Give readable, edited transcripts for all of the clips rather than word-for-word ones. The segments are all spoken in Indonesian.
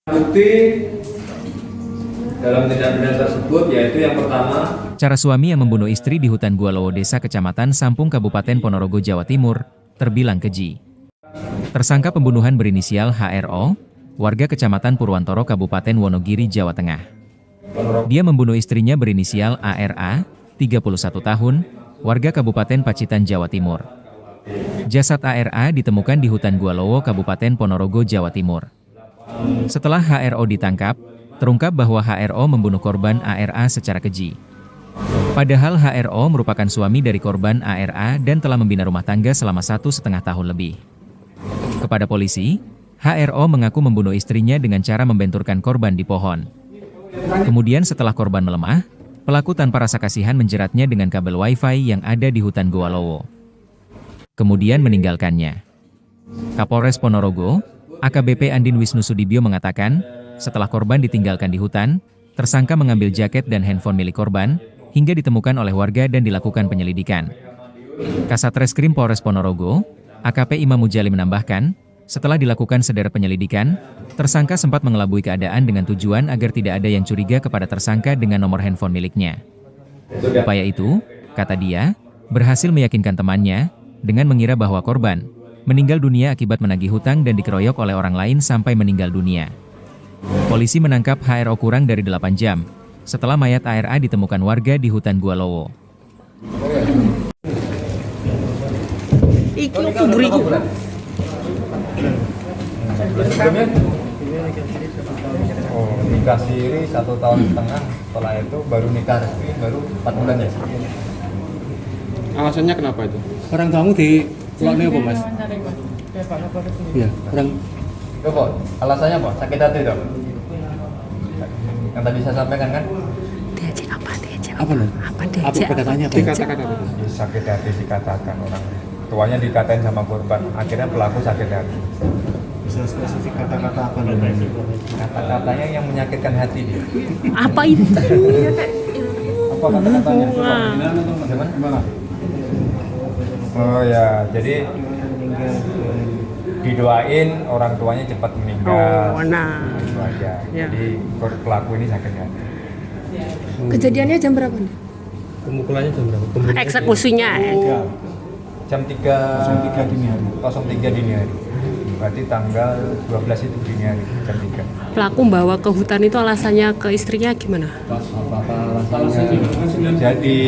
Bukti dalam tindak pidana tersebut yaitu yang pertama, Cara suami yang membunuh istri di hutan Gualowo Desa Kecamatan Sampung Kabupaten Ponorogo Jawa Timur terbilang keji. Tersangka pembunuhan berinisial HRO, warga Kecamatan Purwantoro Kabupaten Wonogiri Jawa Tengah. Dia membunuh istrinya berinisial ARA, 31 tahun, warga Kabupaten Pacitan Jawa Timur. Jasad ARA ditemukan di hutan Gualowo Kabupaten Ponorogo Jawa Timur. Setelah HRO ditangkap, terungkap bahwa HRO membunuh korban ARA secara keji. Padahal HRO merupakan suami dari korban ARA dan telah membina rumah tangga selama 1,5 tahun lebih. Kepada polisi, HRO mengaku membunuh istrinya dengan cara membenturkan korban di pohon. Kemudian setelah korban melemah, pelaku tanpa rasa kasihan menjeratnya dengan kabel wifi yang ada di hutan Gualowo. Kemudian meninggalkannya. Kapolres Ponorogo, AKBP Andin Wisnu Sudibyo mengatakan, setelah korban ditinggalkan di hutan, tersangka mengambil jaket dan handphone milik korban, hingga ditemukan oleh warga dan dilakukan penyelidikan. Kasat Reskrim Polres Ponorogo, AKP Imam Mujali menambahkan, setelah dilakukan sederet penyelidikan, tersangka sempat mengelabui keadaan dengan tujuan agar tidak ada yang curiga kepada tersangka dengan nomor handphone miliknya. Upaya itu, kata dia, berhasil meyakinkan temannya, dengan mengira bahwa korban meninggal dunia akibat menagih hutang dan dikeroyok oleh orang lain sampai meninggal dunia. Polisi menangkap HRO kurang dari 8 jam, setelah mayat ARA ditemukan warga di hutan Gualowo. Iku kubur iku. oh, nikah siri 1,5 tahun, setelah itu baru nikah resmi baru 4 bulan ya. Alasannya kenapa itu? Orang tamu di keluarnya apa mas? Iya, orang Itu kok, alasannya apa? Sakit hati dong? Yang tadi saya sampaikan kan? Diajak apa? Diajak apa loh? apa? Apa Diajak perkataannya apa? Dikatakan apa? Sakit hati dikatakan orang. Tuanya dikatain sama korban, akhirnya pelaku sakit hati. Bisa spesifik kata-kata apa loh? Kata-katanya yang menyakitkan hati dia. Apa itu? Apa kata-katanya? Gimana? Oh ya, jadi didoain orang tuanya cepat meninggal. Oh, nah. Itu aja. Ya. Jadi pelaku ini sakit hati. Kejadiannya jam berapa nih? Pemukulannya jam berapa? Eksekusinya. Jam 3 dini hari. 03 dini hari. Berarti tanggal 12 itu dini hari, jam 3. Pelaku bawa ke hutan itu alasannya ke istrinya gimana? Jadi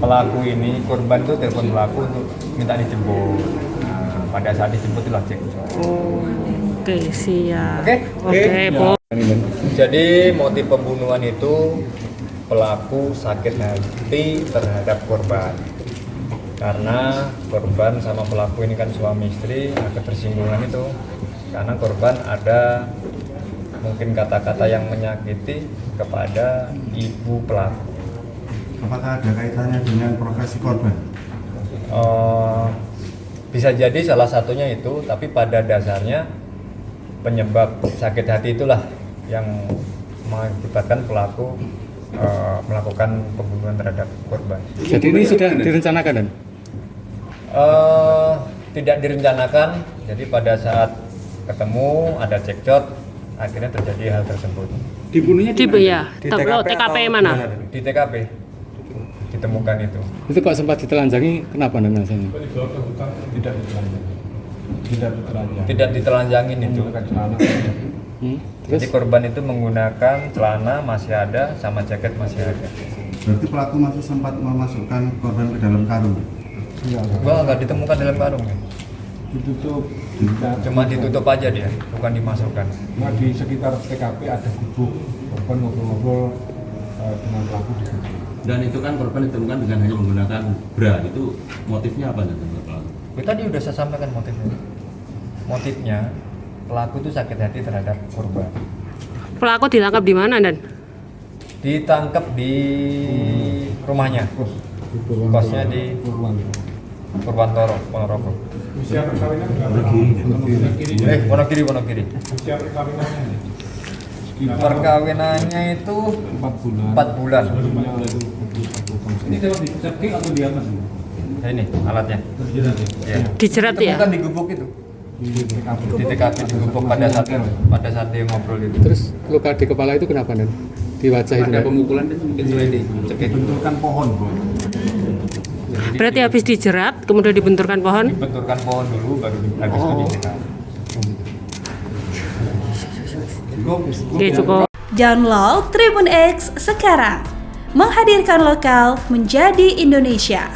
pelaku ini, korban tuh telepon pelaku untuk minta dijemput. Nah, pada saat dijemput itulah cekcok. Oke, siap. Oke? Oke, Po. Jadi motif pembunuhan itu pelaku sakit hati terhadap korban. Karena korban sama pelaku ini kan suami istri, ada ketersinggungan itu. Karena korban ada mungkin kata-kata yang menyakiti kepada ibu pelaku. Apakah ada kaitannya dengan profesi korban? Bisa jadi salah satunya itu, tapi pada dasarnya penyebab sakit hati itulah yang mengakibatkan pelaku melakukan pembunuhan terhadap korban. Jadi ini sudah direncanakan dan? Tidak direncanakan, jadi pada saat ketemu ada cekcok, akhirnya terjadi hal tersebut. Dibunuhnya Di ya, TKP atau mana? Di TKP ditemukan itu. Itu kok sempat ditelanjangi, kenapa dan alasannya? Tidak ditelanjangin itu. Jadi Terus? korban itu menggunakan celana masih ada, sama jaket masih ada. Berarti pelaku masih sempat memasukkan korban ke dalam karung. Nggak ditemukan dalam karung ya. Ditutup. Cuma ditutup aja dia, bukan dimasukkan. Nah, di sekitar TKP ada gubuk. Korban ngobrol-ngobrol dengan pelaku di gubuk. Dan itu kan korban ditemukan dengan hanya menggunakan bra, itu motifnya apa dan pelaku? Tadi udah saya sampaikan motifnya. Motifnya pelaku itu sakit hati terhadap korban. Pelaku ditangkap di mana, Dan? Ditangkap di rumahnya, kosnya di Purwantoro, Ponorogo. Usia perkawinan berapa? Wonogiri. Usia perkawinannya Perkawinannya itu 4 bulan. Ini kalau di ceking atau di atas? Ini alatnya. Terjerat ya? Ya. Dijerat ya? Ditemukan di gubuk itu. Di TKP digubuk pada saat dia ngobrol itu. Terus luka di kepala itu kenapa dan di wajah itu? Ada pemukulan dan mungkin sudah Dibenturkan pohon, Bu. Berarti habis dijerat, kemudian dibenturkan pohon. Dibenturkan pohon dulu, baru habis itu dijerat. Oke, cukup. Download Tribun X sekarang. Menghadirkan lokal menjadi Indonesia.